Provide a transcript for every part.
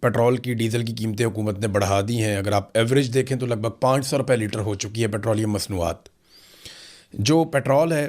Petrol की diesel की कीमतें हुकूमत ने बढ़ा दी हैं। अगर आप एवरेज देखें तो लगभग 500 रुपये लीटर हो चुकी है पेट्रोलियम मसनूआत। जो पेट्रोल है,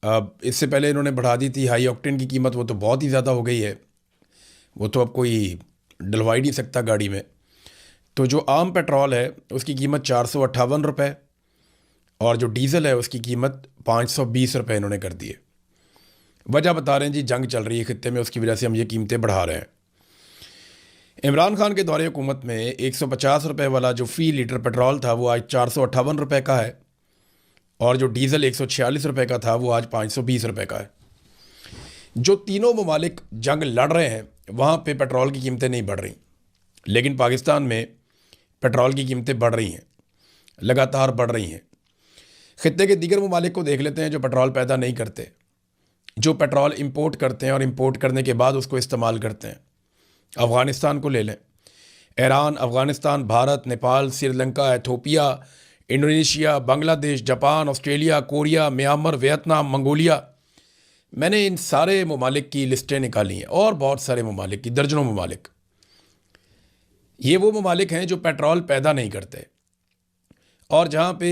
अब इससे पहले इन्होंने बढ़ा दी थी हाई ऑक्टेन की कीमत, वो तो बहुत ही ज़्यादा हो गई है, वो तो अब कोई डलवा ही नहीं सकता गाड़ी में। तो जो आम पेट्रोल है उसकी कीमत 458 रुपये और जो डीज़ल है उसकी कीमत 520 रुपये इन्होंने कर दी है। वजह बता रहे हैं जी, जंग चल रही है खित्ते में, उसकी वजह से हम ये कीमतें बढ़ा रहे हैं। इमरान खान के दौरे हुकूमत में 150 रुपये वाला जो फ़ी लीटर पेट्रोल था वो आज 458 रुपये का है और जो डीज़ल 146 रुपये का था वो आज 520 रुपये का है। जो तीनों ममालिक जंग लड़ रहे हैं वहाँ पे पेट्रोल की कीमतें नहीं बढ़ रही, लेकिन पाकिस्तान में पेट्रोल की कीमतें बढ़ रही हैं, लगातार बढ़ रही हैं। खित्ते के दीगर ममालिक को देख लेते हैं जो पेट्रोल पैदा नहीं करते, जो पेट्रोल इंपोर्ट करते हैं और इंपोर्ट करने के बाद उसको इस्तेमाल करते हैं। अफ़गानिस्तान को ले लें, Iran, Afghanistan, Bharat, Nepal, Sri Lanka, Ethiopia, Indonesia, Bangladesh, Japan, Australia, Korea, Myanmar, Vietnam, Mongolia. मैंने इन सारे ममालिक की लिस्टें निकाली हैं और बहुत सारे ममालिक की, दर्जनों ममालिक। ये वो ममालिक हैं जो पेट्रोल पैदा नहीं करते और जहाँ पे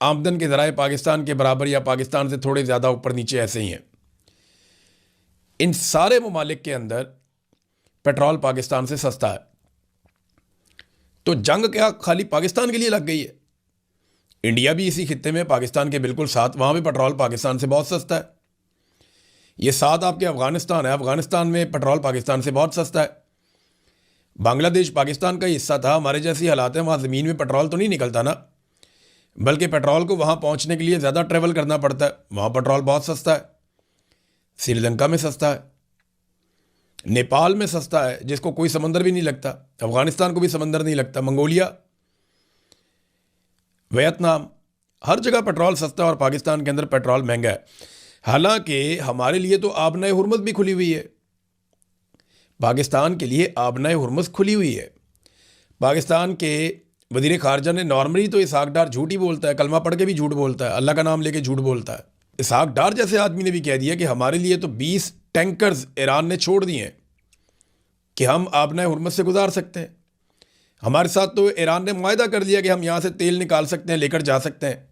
आमदन के ज़राए पाकिस्तान के बराबर या पाकिस्तान से थोड़े ज़्यादा ऊपर नीचे ऐसे ही हैं। इन सारे ममालिक के अंदर पेट्रोल पाकिस्तान से सस्ता है। तो जंग क्या खाली पाकिस्तान के लिए लग गई है? इंडिया भी इसी खित्ते में पाकिस्तान के बिल्कुल साथ, वहाँ भी पेट्रोल पाकिस्तान से बहुत सस्ता है। ये साथ आपके अफ़गानिस्तान है, अफ़गानिस्तान में पेट्रोल पाकिस्तान से बहुत सस्ता है। बांग्लादेश पाकिस्तान का हिस्सा था, हमारे जैसी हालात हैं, वहाँ ज़मीन में पेट्रोल तो नहीं निकलता ना, बल्कि पेट्रोल को वहाँ पहुँचने के लिए ज़्यादा ट्रेवल करना पड़ता है। वहाँ पेट्रोल बहुत सस्ता है। श्रीलंका में सस्ता है, नेपाल में सस्ता है जिसको कोई समंदर भी नहीं लगता, अफ़गानिस्तान को भी समंदर नहीं लगता, मंगोलिया, वियतनाम, हर जगह पेट्रोल सस्ता है और पाकिस्तान के अंदर पेट्रोल महंगा है। हालांकि हमारे लिए तो आबनाए हुर्मुज़ भी खुली हुई है, पाकिस्तान के लिए आबनाए हुर्मुज़ खुली हुई है। पाकिस्तान के वज़ीर ख़ारजा ने नॉर्मली तो इसहाक डार झूठ ही बोलता है, कलमा पढ़ के भी झूठ बोलता है, अल्लाह का नाम लेके झूठ बोलता है। इसहाक डार जैसे आदमी ने भी कह दिया कि हमारे लिए तो 20 टैंकर्स ईरान ने छोड़ दिए हैं कि हम आबनाए हुर्मुज़ से गुजार सकते हैं। हमारे साथ तो ईरान ने मुआहदा कर लिया कि हम यहाँ से तेल निकाल सकते हैं, लेकर जा सकते हैं।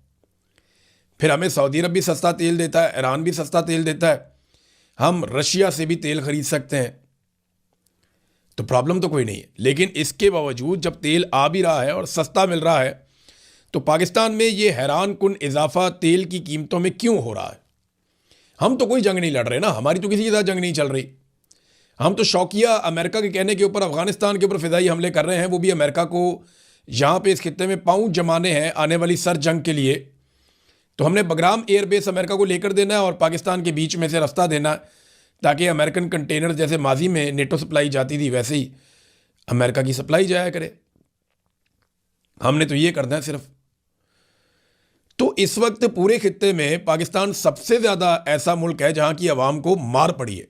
फिर हमें सऊदी अरब भी सस्ता तेल देता है, ईरान भी सस्ता तेल देता है, हम रशिया से भी तेल खरीद सकते हैं, तो प्रॉब्लम तो कोई नहीं है। लेकिन इसके बावजूद जब तेल आ भी रहा है और सस्ता मिल रहा है तो पाकिस्तान में ये हैरान कुन इजाफा तेल की कीमतों में क्यों हो रहा है? हम तो कोई जंग नहीं लड़ रहे ना, हमारी तो किसी के साथ जंग नहीं चल रही। हम तो शौकिया अमेरिका के कहने के ऊपर अफगानिस्तान के ऊपर फ़िज़ाई हमले कर रहे हैं, वो भी अमेरिका को यहाँ पे इस खित्ते में पाँव जमाने हैं आने वाली सर जंग के लिए। तो हमने बगराम एयरबेस अमेरिका को लेकर देना है और पाकिस्तान के बीच में से रास्ता देना है ताकि अमेरिकन कंटेनर जैसे माजी में नेटो सप्लाई जाती थी वैसे ही अमेरिका की सप्लाई जाया करे। हमने तो ये करना है सिर्फ। तो इस वक्त पूरे खित्ते में पाकिस्तान सबसे ज़्यादा ऐसा मुल्क है जहाँ की आवाम को मार पड़ी है,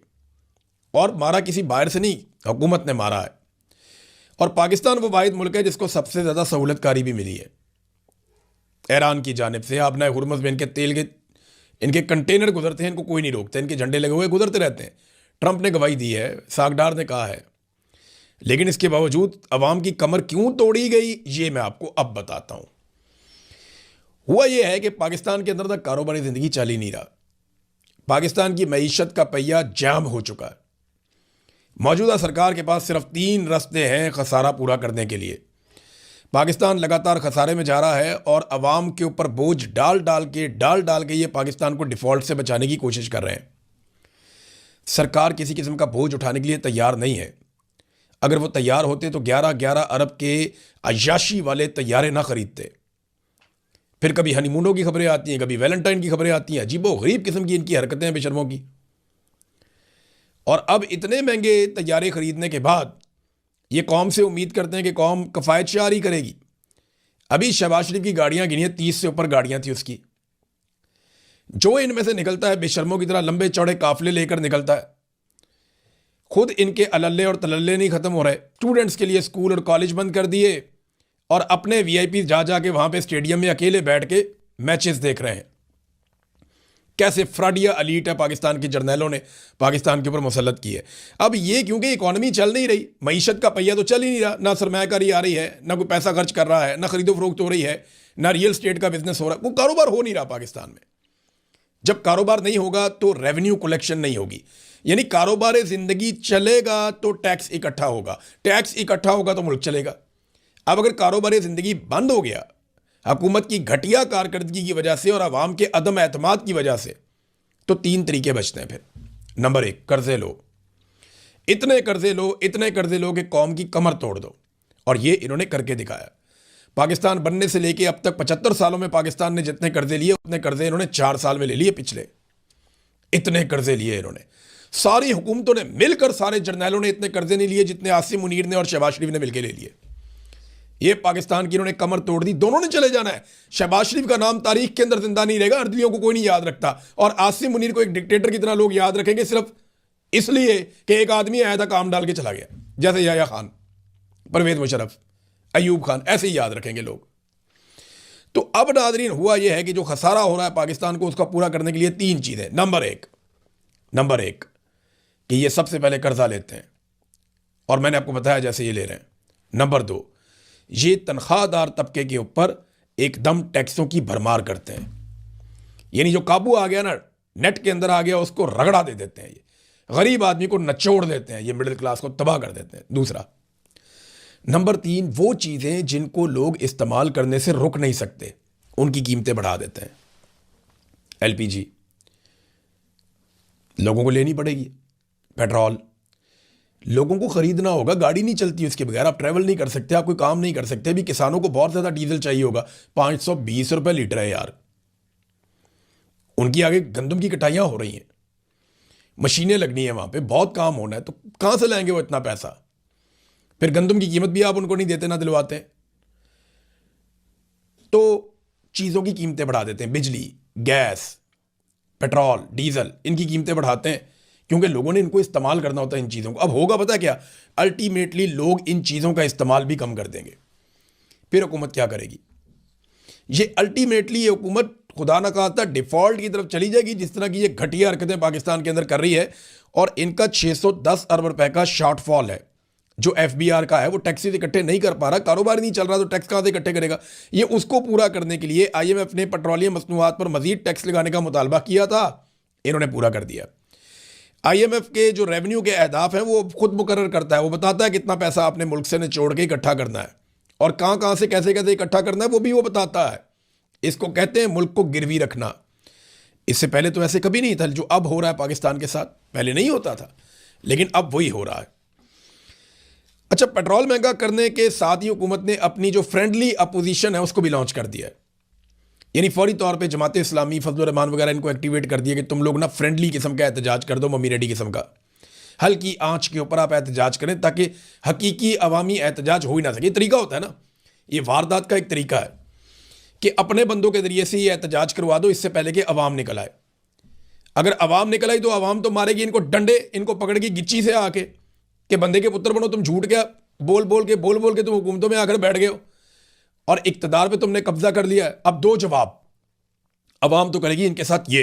और मारा किसी बाहर से नहीं, हुकूमत ने मारा है। और पाकिस्तान वो वाहिद मुल्क है जिसको सबसे ज़्यादा सहूलतकारी भी मिली है ईरान की जानिब से। आपने हुर्मुज़ में इनके तेल के इनके कंटेनर गुजरते हैं, इनको कोई नहीं रोकता, इनके झंडे लगे हुए गुजरते रहते हैं। ट्रंप ने गवाही दी है, सागडार ने कहा है, लेकिन इसके बावजूद अवाम की कमर क्यों तोड़ी गई ये मैं आपको अब बताता हूँ। हुआ यह है कि पाकिस्तान के अंदर तक कारोबारी ज़िंदगी चल ही नहीं रहा। पाकिस्तान की मईशत का पहिया जाम हो चुका है। मौजूदा सरकार के पास सिर्फ 3 रास्ते हैं खसारा पूरा करने के लिए। पाकिस्तान लगातार खसारे में जा रहा है और अवाम के ऊपर बोझ डाल डाल के ये पाकिस्तान को डिफ़ॉल्ट से बचाने की कोशिश कर रहे हैं। सरकार किसी किस्म का बोझ उठाने के लिए तैयार नहीं है। अगर वो तैयार होते तो 11-11 अरब के अय्याशी वाले तैयारे ना खरीदते। फिर कभी हनीमूनों की खबरें आती हैं, कभी वैलेंटाइन की खबरें आती हैं, अजीबो गरीब किस्म की इनकी हरकतें हैं बेशर्मों की। और अब इतने महंगे तैयारे खरीदने के बाद ये कौम से उम्मीद करते हैं कि कौम कफ़ायत शारी करेगी। अभी शहबाज शरीफ की गाड़ियां गिनी है, 30 से ऊपर गाड़ियां थी उसकी। जो इनमें से निकलता है बेशर्मों की तरह लंबे चौड़े काफिले लेकर निकलता है। खुद इनके अलल्ले और तलल्ले नहीं खत्म हो रहे। स्टूडेंट्स के लिए स्कूल और कॉलेज बंद कर दिए और अपने वीआईपी जा जाके वहां पे स्टेडियम में अकेले बैठ के मैचेस देख रहे हैं। कैसे फ्रॉडिया एलीट है पाकिस्तान के जर्नैलों ने पाकिस्तान के ऊपर मुसल्लत की है। अब ये क्योंकि इकॉनमी चल नहीं रही, मईशत का पहिया तो चल ही नहीं रहा, ना सरमायाकारी आ रही है, ना कोई पैसा खर्च कर रहा है, ना खरीदो फरोख्त हो रही है, ना रियल स्टेट का बिजनेस हो रहा है, कोई कारोबार हो नहीं रहा पाकिस्तान में। जब कारोबार नहीं होगा तो रेवेन्यू कलेक्शन नहीं होगी, यानी कारोबार जिंदगी चलेगा तो टैक्स इकट्ठा होगा, टैक्स इकट्ठा होगा तो मुल्क चलेगा। अब अगर कारोबार जिंदगी बंद हो गया हुकूमत की घटिया कारकर्दगी की वजह से और आवाम के अदम एतमाद की वजह से, तो 3 तरीके बचते हैं फिर। नंबर 1, कर्जे लो, इतने कर्जे लो, इतने कर्जे लो कि कौम की कमर तोड़ दो, और ये इन्होंने करके दिखाया। पाकिस्तान बनने से लेके अब तक 75 सालों में पाकिस्तान ने जितने कर्जे लिए उतने कर्जे इन्होंने 4 साल में ले लिए पिछले, इतने कर्जे लिए इन्होंने। सारी हुकूमतों ने मिलकर, सारे जर्नैलों ने इतने कर्जे नहीं लिए जितने आसिम मुनीर ने और शहबाज शरीफ ने मिलकर ले लिए। ये पाकिस्तान की इन्होंने कमर तोड़ दी, दोनों ने चले जाना है। शहबाज शरीफ का नाम तारीख के अंदर जिंदा नहीं रहेगा, अर्दलियों को कोई नहीं याद रखता, और आसिम मुनीर को एक डिक्टेटर की तरह लोग याद रखेंगे सिर्फ इसलिए कि एक आदमी आया था काम डाल के चला गया, जैसे याया खान, परवेज मुशर्रफ, अयूब खान, ऐसे ही याद रखेंगे लोग। तो अब नादरीन हुआ यह है कि जो खसारा हो रहा है पाकिस्तान को, उसका पूरा करने के लिए 3 चीजें। नंबर एक कि ये सबसे पहले कर्जा लेते हैं, और मैंने आपको बताया जैसे ये ले रहे हैं। नंबर 2, ये तनख्वाहदार तबके के ऊपर एकदम टैक्सों की भरमार करते हैं, यानी जो काबू आ गया ना, नेट के अंदर आ गया, उसको रगड़ा दे देते हैं। ये गरीब आदमी को नचोड़ देते हैं, ये मिडिल क्लास को तबाह कर देते हैं। दूसरा, नंबर 3, वो चीजें जिनको लोग इस्तेमाल करने से रुक नहीं सकते उनकी कीमतें बढ़ा देते हैं। एलपीजी लोगों को लेनी पड़ेगी, पेट्रोल लोगों को खरीदना होगा, गाड़ी नहीं चलती उसके बगैर, आप ट्रैवल नहीं कर सकते, आप कोई काम नहीं कर सकते। भी किसानों को बहुत ज्यादा डीजल चाहिए होगा, 520 रुपए लीटर है यार, उनकी आगे गंदम की कटाइयां हो रही हैं, मशीनें लगनी है वहां पे, बहुत काम होना है, तो कहां से लाएंगे वो इतना पैसा? फिर गंदम की कीमत भी आप उनको नहीं देते ना दिलवाते, तो चीजों की कीमतें बढ़ा देते हैं। बिजली, गैस, पेट्रोल, डीजल, इनकी कीमतें बढ़ाते हैं क्योंकि लोगों ने इनको इस्तेमाल करना होता है इन चीज़ों को। अब होगा पता क्या, अल्टीमेटली लोग इन चीज़ों का इस्तेमाल भी कम कर देंगे। फिर हुकूमत क्या करेगी? ये अल्टीमेटली ये हुकूमत खुदा ना खास्ता डिफॉल्ट की तरफ चली जाएगी, जिस तरह की ये घटिया हरकतें पाकिस्तान के अंदर कर रही है। और इनका 610 अरब रुपए का शॉर्टफॉल है जो एफबीआर का है, वो टैक्सेस इकट्ठे नहीं कर पा रहा, कारोबार नहीं चल रहा, तो टैक्स कहां से इकट्ठे करेगा? ये उसको पूरा करने के लिए आईएमएफ ने पेट्रोलियम मसनूआत पर मजीद टैक्स लगाने का मुतालबा किया था, इन्होंने पूरा कर दिया। आईएमएफ के जो रेवेन्यू के अहदाफ हैं वो खुद मुकर्रर करता है, वो बताता है कितना पैसा आपने मुल्क से निचोड़ के इकट्ठा करना है और कहां कहां से कैसे कैसे इकट्ठा करना है, वो भी वो बताता है। इसको कहते हैं मुल्क को गिरवी रखना। इससे पहले तो ऐसे कभी नहीं था, जो अब हो रहा है पाकिस्तान के साथ, पहले नहीं होता था, लेकिन अब वही हो रहा है। अच्छा, पेट्रोल महंगा करने के साथ ही हुकूमत ने अपनी जो फ्रेंडली अपोजिशन है उसको भी लॉन्च कर दिया है, यानी फौरी तौर पे जमात इस्लामी, फजलुर रहमान वगैरह इनको एक्टिवेट कर दिया कि तुम लोग ना फ्रेंडली किस्म का एहतजाज कर दो, मम्मी रेडी किस्म का, हल्की आंच के ऊपर आप एहतजाज करें ताकि हकीकी अवामी एहतजाज हो ही ना सके। तरीका होता है ना, ये वारदात का एक तरीका है कि अपने बंदों के जरिए से ये एहतजाज करवा दो इससे पहले कि अवाम निकल आए। अगर अवाम निकल आई तो अवाम तो मारेगी इनको डंडे, इनको पकड़ के गिच्ची से आके कि बंदे के पुत्र बनो, तुम झूठ क्या बोल बोल के तुम हुकूमतों में आकर बैठ गए हो और इक्तदार पे तुमने कब्जा कर लिया है। अब दो जवाब अवाम तो करेगी इनके साथ ये।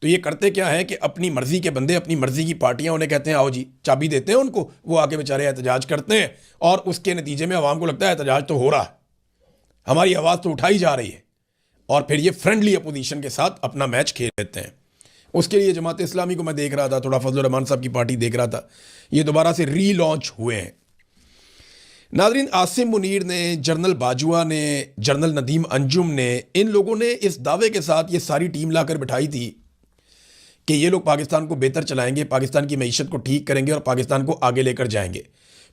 तो ये करते क्या है कि अपनी मर्जी के बंदे, अपनी मर्जी की पार्टियां उन्हें कहते हैं आओ जी, चाबी देते हैं उनको, वो आके बेचारे एहतजाज करते हैं और उसके नतीजे में अवाम को लगता है एहतजाज तो हो रहा है, हमारी आवाज़ तो उठाई जा रही है, और फिर ये फ्रेंडली अपोजिशन के साथ अपना मैच खेल लेते हैं। उसके लिए जमात इस्लामी को मैं देख रहा था, थोड़ा फजलुर रहमान साहब की पार्टी देख रहा था, ये दोबारा से रीलॉन्च हुए हैं। नाज़रीन, आसिम मुनीर ने, जनरल बाजुआ ने, जनरल नदीम अंजुम ने, इन लोगों ने इस दावे के साथ ये सारी टीम लाकर बिठाई थी कि ये लोग पाकिस्तान को बेहतर चलाएंगे, पाकिस्तान की मईशत को ठीक करेंगे और पाकिस्तान को आगे लेकर जाएंगे।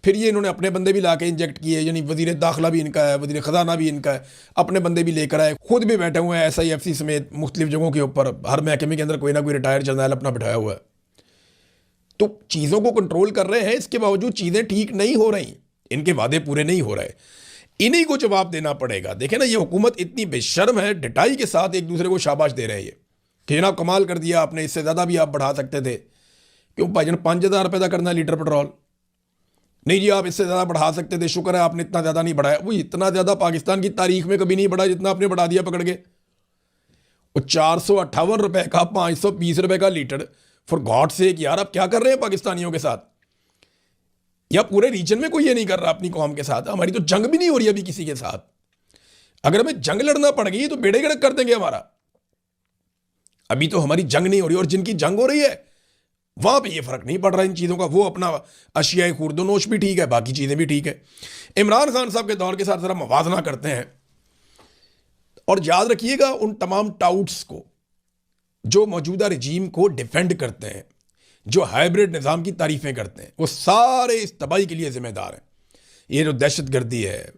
फिर ये इन्होंने अपने बंदे भी लाके इंजेक्ट किए, यानी वजीर दाखिला भी इनका है, वजीर ख़जाना भी इनका है, अपने बंदे भी लेकर आए, खुद भी बैठे हुए हैं SIFC समेत मुख्तलिफ जगहों के ऊपर, हर महकमे के अंदर कोई ना कोई रिटायर्ड जर्नल अपना बिठाया हुआ है। तो चीज़ों को कंट्रोल कर रहे हैं, इसके बावजूद चीज़ें ठीक नहीं हो रही, इनके वादे पूरे नहीं हो रहे, इन्हीं को जवाब देना पड़ेगा। देखें ना, ये हुकूमत इतनी बेशर्म है, डिटाई के साथ एक दूसरे को शाबाश दे रहे हैं ये कि जनाब कमाल कर दिया आपने, इससे ज़्यादा भी आप बढ़ा सकते थे। क्यों भाईजान, 5,000 रुपये का करना लीटर पेट्रोल? नहीं जी, आप इससे ज़्यादा बढ़ा सकते थे, शुक्र है आपने इतना ज़्यादा नहीं बढ़ाया। वो इतना ज़्यादा पाकिस्तान की तारीख में कभी नहीं बढ़ा जितना आपने बढ़ा दिया पकड़ के। वो 458 रुपए का, 520 रुपए का लीटर। फॉर गॉड सेक यार, आप क्या कर रहे हैं पाकिस्तानियों के साथ? या पूरे रीजन में कोई ये नहीं कर रहा अपनी कौम के साथ? हमारी तो जंग भी नहीं हो रही अभी किसी के साथ। अगर हमें जंग लड़ना पड़ गई तो बेड़े गड़क कर देंगे हमारा। अभी तो हमारी जंग नहीं हो रही, और जिनकी जंग हो रही है वहां पे ये फर्क नहीं पड़ रहा इन चीजों का। वो अपना अशियाए खुर्दोनोश भी ठीक है, बाकी चीजें भी ठीक है। इमरान खान साहब के दौर के साथ जरा मवाजना करते हैं, और याद रखिएगा उन तमाम टाउट्स को जो मौजूदा रजीम को डिफेंड करते हैं, जो हाइब्रिड निज़ाम की तारीफें करते हैं, वो सारे इस तबाही के लिए जिम्मेदार हैं। ये जो दहशतगर्दी है,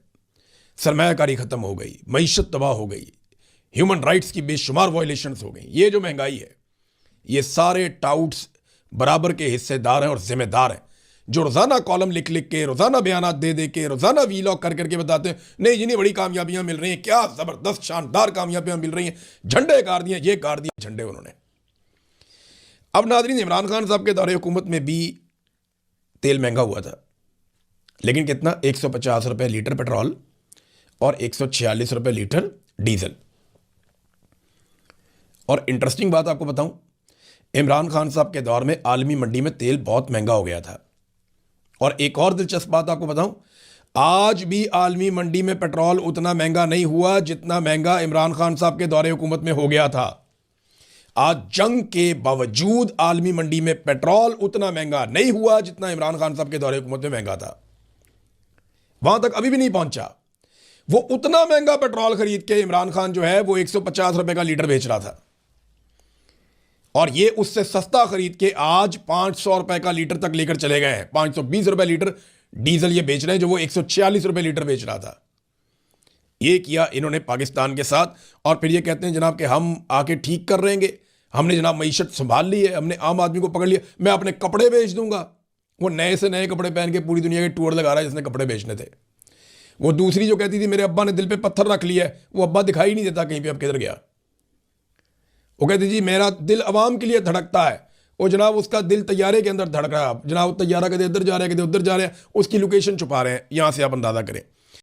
सरमायाकारी ख़त्म हो गई, मईशत तबाह हो गई, ह्यूमन राइट्स की बेशुमार वायलेशंस हो गई, ये जो महंगाई है, ये सारे टाउट्स बराबर के हिस्सेदार हैं और जिम्मेदार हैं, जो रोज़ाना कॉलम लिख लिख के, रोज़ाना बयानात दे दे के, रोज़ाना वीलॉग कर करके बताते हैं नहीं जिन्हें बड़ी कामयाबियां मिल रही हैं, क्या ज़बरदस्त शानदार कामयाबियां मिल रही हैं, झंडे गाड़ दिए, ये गाड़ दिए झंडे उन्होंने। अब नाज़रीन, इमरान खान साहब के दौरे हुकूमत में भी तेल महंगा हुआ था, लेकिन कितना? 150 रुपये लीटर पेट्रोल और 146 रुपये लीटर डीजल। और इंटरेस्टिंग बात आपको बताऊं, इमरान खान साहब के दौर में आलमी मंडी में तेल बहुत महंगा हो गया था। और एक और दिलचस्प बात आपको बताऊं, आज भी आलमी मंडी में पेट्रोल उतना महंगा नहीं हुआ जितना महंगा इमरान खान साहब के दौरे हुकूमत में हो गया था। आज जंग के बावजूद आलमी मंडी में पेट्रोल उतना महंगा नहीं हुआ जितना इमरान खान साहब के दौरे हुकूमत में महंगा था। वहां तक अभी भी नहीं पहुंचा। वो उतना महंगा पेट्रोल खरीद के इमरान खान जो है वो 150 रुपए का लीटर बेच रहा था, और ये उससे सस्ता खरीद के आज 500 रुपए का लीटर तक लेकर चले गए हैं। 520 रुपए लीटर डीजल ये बेच रहे हैं, जो वो 146 रुपए लीटर बेच रहा था। ये किया इन्होंने पाकिस्तान के साथ, और फिर ये कहते हैं जनाब कि हम आके ठीक कर रहेंगे, हमने जनाब मईशत संभाल ली है, हमने आम आदमी को पकड़ लिया, मैं अपने कपड़े बेच दूंगा। वो नए से नए कपड़े पहन के पूरी दुनिया के टूर लगा रहा है जिसने कपड़े बेचने थे। वो दूसरी जो कहती थी मेरे अब्बा ने दिल पे पत्थर रख लिया है, वो अब्बा दिखाई नहीं देता कहीं पे, अब किधर गया? वो कहती जी मेरा दिल अवाम के लिए धड़कता है, वो जनाब उसका दिल तैयारे के अंदर धड़क रहा है, जनाब तैयारा कदे इधर जा रहा है कदे उधर जा रहा है, उसकी लोकेशन छुपा रहे हैं, यहां से आप अंदाजा करें।